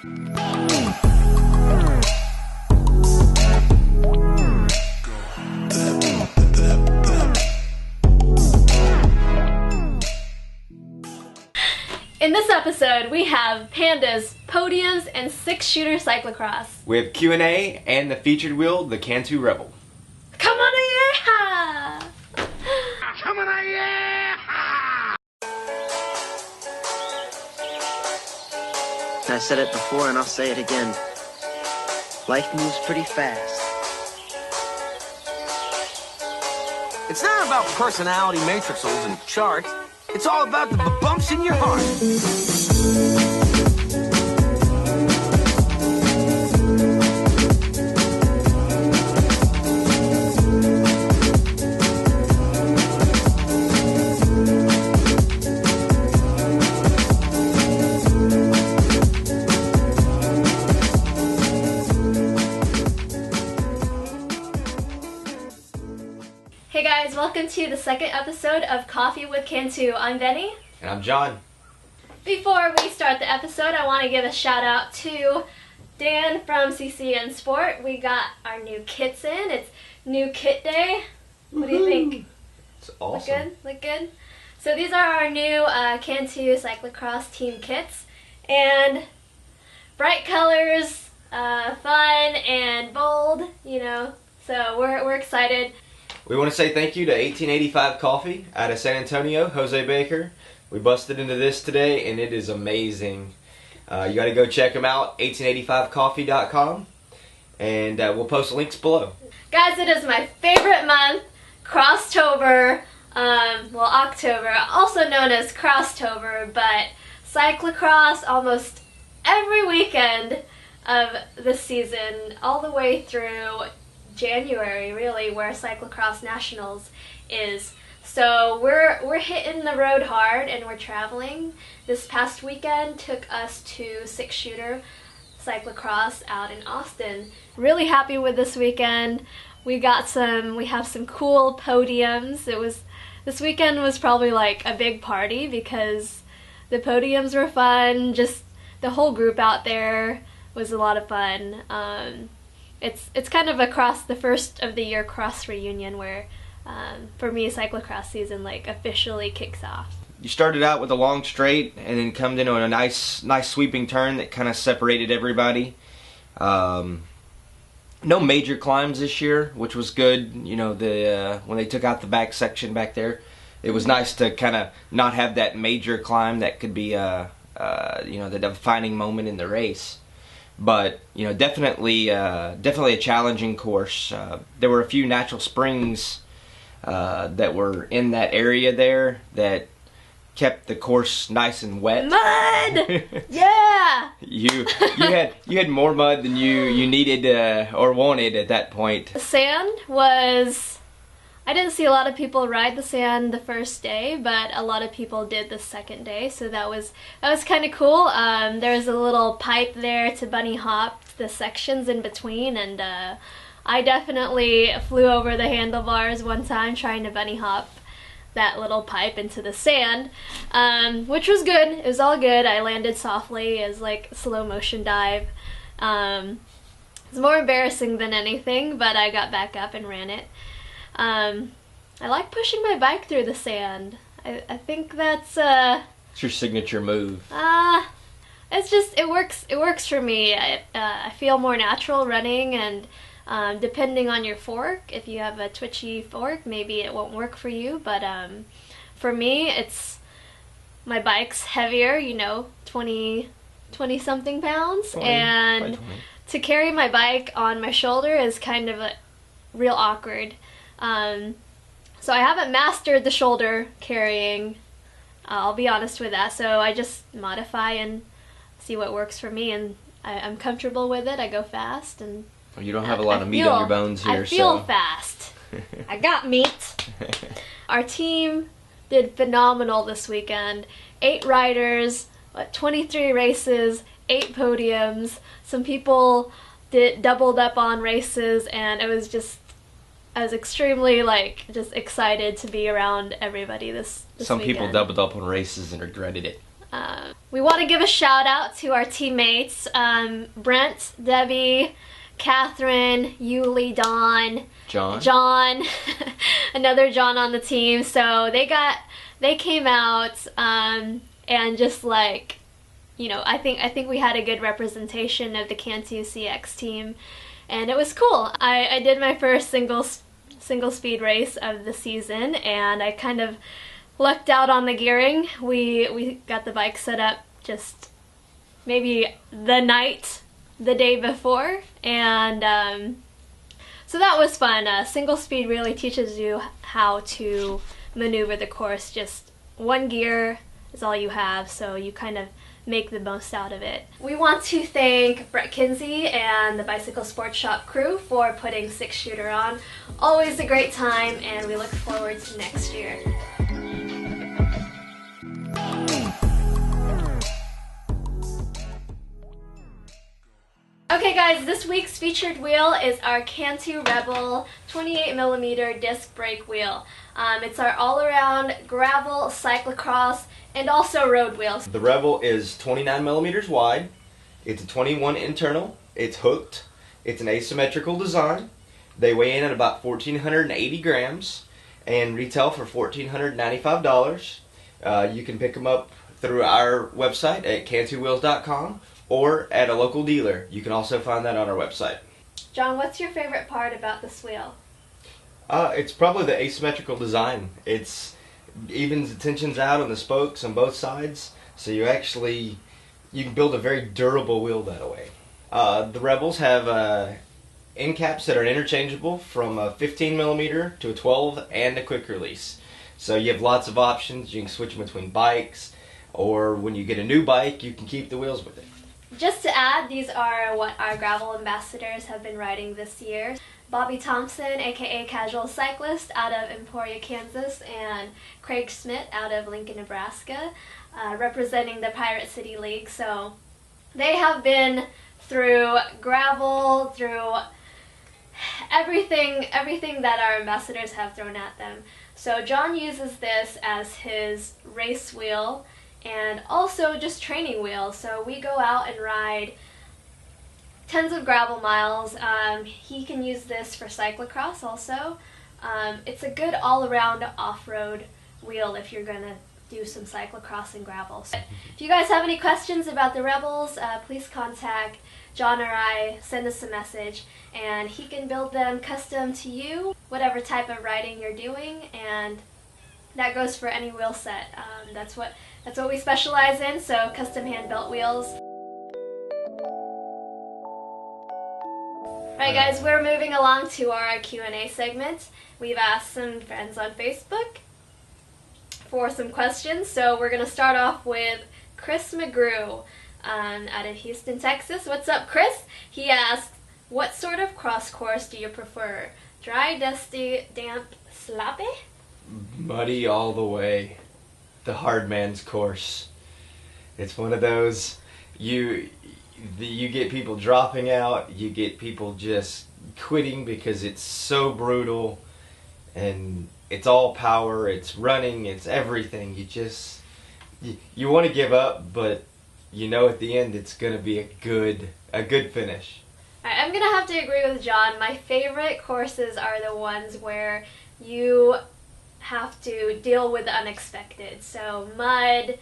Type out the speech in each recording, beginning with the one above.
In this episode, we have pandas, podiums, and six-shooter cyclocross. We have Q&A and the featured wheel, the Cantu Rebel. Come on, yeah! Come on, yeah! I said it before and I'll say it again. Life moves pretty fast. It's not about personality matrices and charts. It's all about the bumps in your heart. Hey guys, welcome to the second episode of Coffee with Cantu. I'm Benny. And I'm John. Before we start the episode, I want to give a shout out to Dan from CCN Sport. We got our new kits in. It's new kit day. What do you think? It's awesome. Look good? Look good? So these are our new Cantu cyclocross team kits. And bright colors, fun and bold, you know. So we're excited. We want to say thank you to 1885 Coffee out of San Antonio, Jose Baker. We busted into this today and it is amazing. You got to go check them out, 1885coffee.com, and we'll post links below. Guys, it is my favorite month, Crosstober, October, also known as Crosstober, but cyclocross almost every weekend of the season, all the way through January, really, where Cyclocross Nationals is. So we're hitting the road hard and we're traveling. This past weekend took us to six-shooter cyclocross out in Austin. Really happy with this weekend. We have some cool podiums. This weekend was probably like a big party because the podiums were fun. Just the whole group out there was a lot of fun. It's kind of the first of the year cross reunion where, for me, cyclocross season like officially kicks off. You started out with a long straight and then come into a nice sweeping turn that kind of separated everybody. No major climbs this year, which was good. You know, when they took out the back section back there, it was nice to kind of not have that major climb that could be the defining moment in the race. But you know, definitely a challenging course. There were a few natural springs that were in that area there that kept the course nice and wet. Mud! Yeah! You had more mud than you needed or wanted at that point. The sand was... I didn't see a lot of people ride the sand the first day, but a lot of people did the second day, so that was kind of cool. There was a little pipe there to bunny hop the sections in between, and I definitely flew over the handlebars one time trying to bunny hop that little pipe into the sand, which was good. It was all good. I landed softly as like a slow motion dive. It's more embarrassing than anything, but I got back up and ran it. I like pushing my bike through the sand. I think that's It's your signature move. it works for me. I feel more natural running, and depending on your fork, if you have a twitchy fork, maybe it won't work for you, but for me, my bike's heavier, 20 something pounds, 20, and to carry my bike on my shoulder is kind of real awkward. So I haven't mastered the shoulder carrying, I'll be honest with that, so I just modify and see what works for me, and I'm comfortable with it. I go fast, and you don't have a lot of meat on your bones here. I feel fast. I got meat. Our team did phenomenal this weekend. 8 riders, 23 races, 8 podiums. Some people doubled up on races, and I was extremely just excited to be around everybody this Some weekend. people doubled up on races and regretted it. We want to give a shout out to our teammates, Brent, Debbie, Catherine, Yuli, Dawn, John, another John on the team. So they came out and just like, you know, I think we had a good representation of the Cantu CX team, and it was cool. I did my first single speed race of the season, and I kind of lucked out on the gearing. We got the bike set up just maybe the day before, and so that was fun. Single speed really teaches you how to maneuver the course. Just one gear is all you have, so you kind of make the most out of it. We want to thank Brett Kinsey and the Bicycle Sports Shop crew for putting Six Shooter on. Always a great time, and we look forward to next year. Okay guys, this week's featured wheel is our Cantu Rebel 28mm disc brake wheel. It's our all-around gravel, cyclocross, and also road wheels. The Rebel is 29mm wide, it's a 21 internal, it's hooked, it's an asymmetrical design. They weigh in at about 1,480 grams and retail for $1,495. You can pick them up through our website at cantuwheels.com or at a local dealer. You can also find that on our website. John, what's your favorite part about this wheel? It's probably the asymmetrical design. It's evens the tensions out on the spokes on both sides, so you can build a very durable wheel that way. The Rebels have end caps that are interchangeable from a 15mm to a 12 and a quick release. So you have lots of options. You can switch them between bikes, or when you get a new bike, you can keep the wheels with it. Just to add, these are what our gravel ambassadors have been riding this year. Bobby Thompson, aka Casual Cyclist, out of Emporia, Kansas, and Craig Schmidt out of Lincoln, Nebraska, representing the Pirate City League. So they have been through gravel, through everything that our ambassadors have thrown at them. So John uses this as his race wheel and also just training wheel. So we go out and ride tons of gravel miles. He can use this for cyclocross also. It's a good all-around off-road wheel if you're gonna do some cyclocross and gravel. So if you guys have any questions about the Rebels, please contact John or I, send us a message, and he can build them custom to you, whatever type of riding you're doing, and that goes for any wheel set. That's what we specialize in, so custom hand-built wheels. Alright guys, we're moving along to our Q&A segment. We've asked some friends on Facebook for some questions, so we're going to start off with Chris McGrew out of Houston, Texas. What's up, Chris? He asked, what sort of cross course do you prefer? Dry, dusty, damp, sloppy? Muddy all the way. The hard man's course. It's one of those, you get people dropping out, you get people just quitting because it's so brutal, and it's all power, it's running, it's everything. You want to give up, but you know at the end it's going to be a good finish. Alright, I'm going to have to agree with John. My favorite courses are the ones where you have to deal with the unexpected. So mud,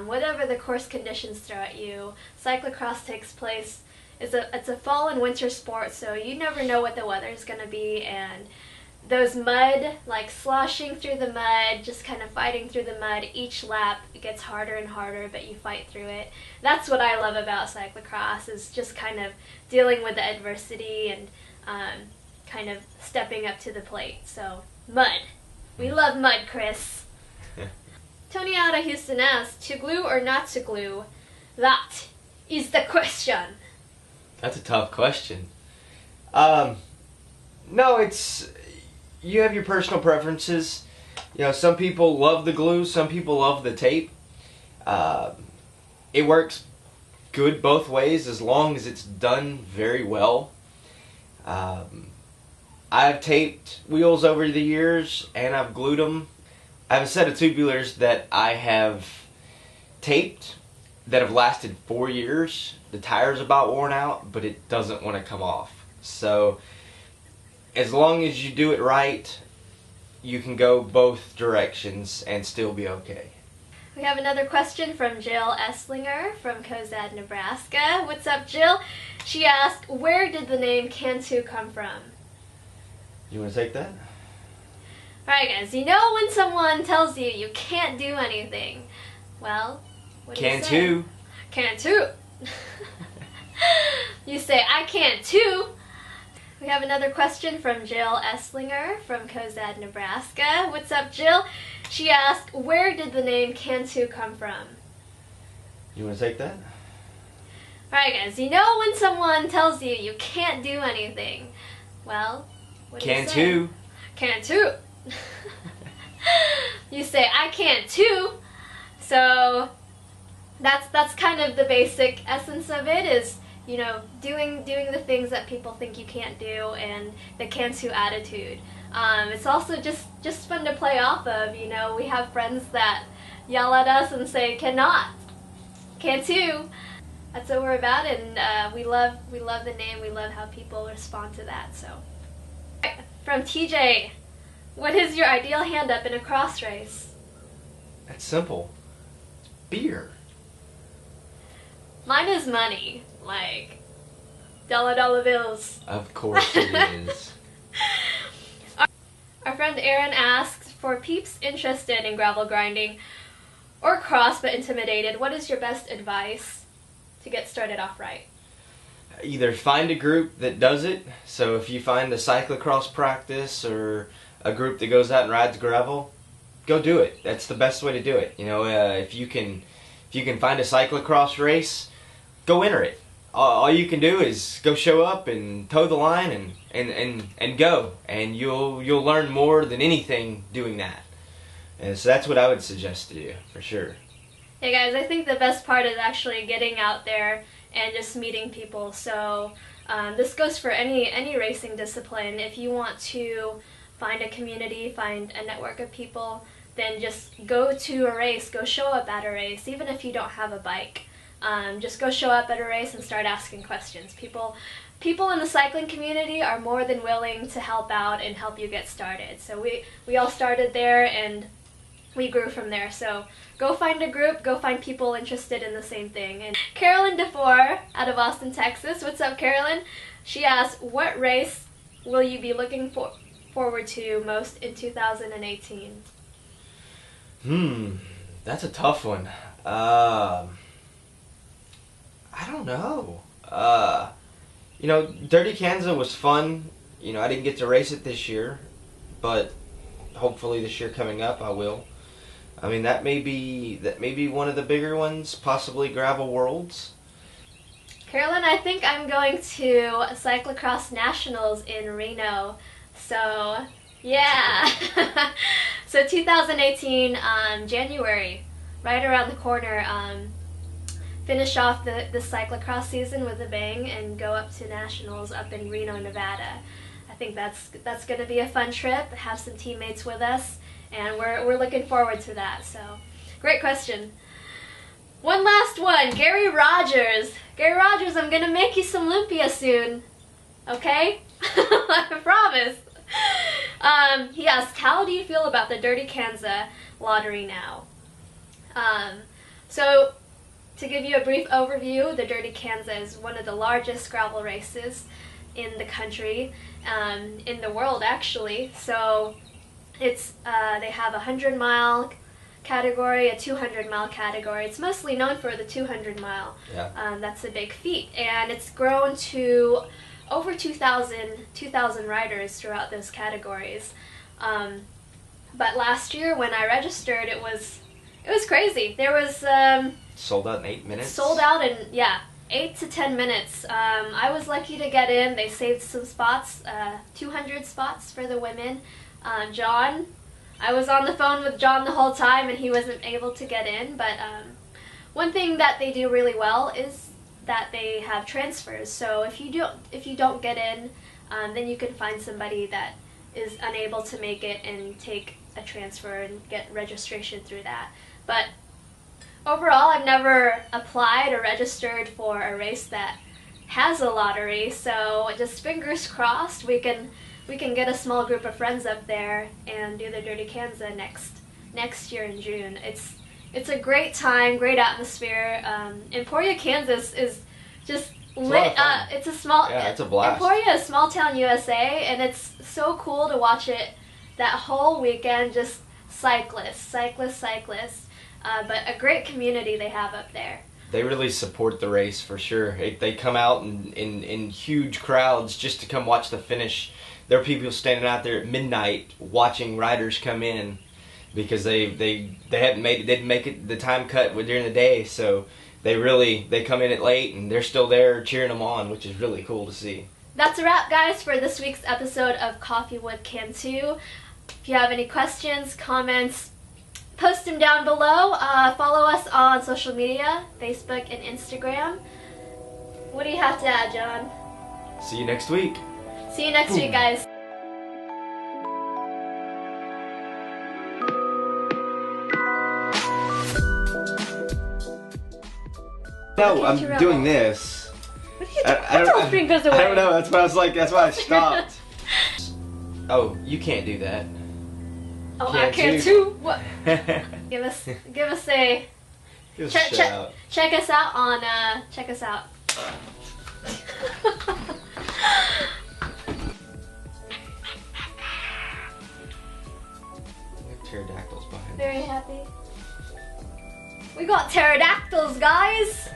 whatever the course conditions throw at you. Cyclocross takes place, it's a fall and winter sport, so you never know what the weather is going to be, and those mud, like sloshing through the mud, just kind of fighting through the mud, each lap it gets harder and harder, but you fight through it. That's what I love about cyclocross, is just kind of dealing with the adversity and kind of stepping up to the plate. So mud. We love mud, Chris. Tony out of Houston asks, to glue or not to glue? That is the question. That's a tough question. No, you have your personal preferences. You know, some people love the glue, some people love the tape. It works good both ways as long as it's done very well. I've taped wheels over the years and I've glued them. I have a set of tubulars that I have taped that have lasted 4 years. The tire's about worn out, but it doesn't want to come off. So as long as you do it right, you can go both directions and still be okay. We have another question from Jill Esslinger from Cozad, Nebraska. What's up, Jill? She asked, where did the name Cantu come from? You want to take that? Alright guys, you know when someone tells you you can't do anything? Well, what do you say? Cantu. Cantu. You say, I can't too. We have another question from Jill Esslinger from Cozad, Nebraska. What's up, Jill? She asked, where did the name Cantu come from? You want to take that? Alright guys, you know when someone tells you you can't do anything? Well, what do you say? Cantu. Cantu. You say, I can't too. So that's kind of the basic essence of it, is, you know, doing the things that people think you can't do, and the Cantu attitude. It's also just fun to play off of. You know, we have friends that yell at us and say cannot, Cantu. That's what we're about, and we love the name. We love how people respond to that. So, from TJ, what is your ideal hand up in a cross race? That's simple. It's beer. Mine is money, like dollar bills. Of course it is. Our friend Aaron asks, for peeps interested in gravel grinding or cross but intimidated, what is your best advice to get started off right? Either find a group that does it. So if you find a cyclocross practice or a group that goes out and rides gravel, go do it. That's the best way to do it. You know, if you can find a cyclocross race, go enter it. All you can do is go show up and toe the line and go, and you'll learn more than anything doing that. And so that's what I would suggest to you, for sure. Hey guys, I think the best part is actually getting out there and just meeting people. So this goes for any racing discipline. If you want to find a community, find a network of people, then just go to a race, go show up at a race, even if you don't have a bike. Just go show up at a race and start asking questions. People in the cycling community are more than willing to help out and help you get started. So we all started there and we grew from there. So go find a group, go find people interested in the same thing. And Carolyn DeFore out of Austin, Texas. What's up, Carolyn? She asked, what race will you be looking forward to most in 2018? That's a tough one. I don't know. You know, Dirty Kansas was fun. You know, I didn't get to race it this year, but hopefully this year coming up I will. I mean, that may be one of the bigger ones, possibly Gravel Worlds. Carolyn, I think I'm going to Cyclocross Nationals in Reno. So, yeah. So 2018, January, right around the corner. Finish off the cyclocross season with a bang and go up to Nationals up in Reno, Nevada. I think that's going to be a fun trip, have some teammates with us, and we're looking forward to that. So, great question. One last one, Gary Rogers. Gary Rogers, I'm going to make you some lumpia soon, okay? I promise. He asked, how do you feel about the Dirty Kansas lottery now? So, to give you a brief overview, the Dirty Kansas is one of the largest gravel races in the country, in the world actually. So it's they have a 100-mile category, a 200-mile category. It's mostly known for the 200-mile. Yeah. That's a big feat, and it's grown to over 2,000 riders throughout those categories. But last year when I registered, it was crazy. There was Sold out in 8 minutes? Sold out in, 8 to 10 minutes. I was lucky to get in. They saved some spots, 200 spots for the women. John, I was on the phone with John the whole time and he wasn't able to get in, but one thing that they do really well is that they have transfers. So if you don't get in, then you can find somebody that is unable to make it and take a transfer and get registration through that. But overall, I've never applied or registered for a race that has a lottery, so just fingers crossed we can get a small group of friends up there and do the Dirty Kansas next year in June. It's a great time, great atmosphere. Emporia, Kansas is just lit up. It's a blast. Emporia is small town USA, and it's so cool to watch it that whole weekend. Just cyclists. But a great community they have up there. They really support the race for sure. They come out in huge crowds just to come watch the finish. There are people standing out there at midnight watching riders come in because they hadn't made it, didn't make it the time cut during the day, so they come in at late and they're still there cheering them on, which is really cool to see. That's a wrap, guys, for this week's episode of Coffee with Cantu. If you have any questions, comments, post them down below. Follow us on social media, Facebook and Instagram. What do you have to add, John? See you next week. See you next week, guys. No, I'm doing this. What are you doing? The whole screen goes away. I don't know. That's why I was like. That's why I stopped. Oh, you can't do that. Oh, I can too. What? Give us a check us out on check us out. Pterodactyls behind. Very happy. We got pterodactyls, guys. Is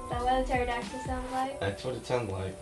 that what a pterodactyl sounds like? That's what it sounds like.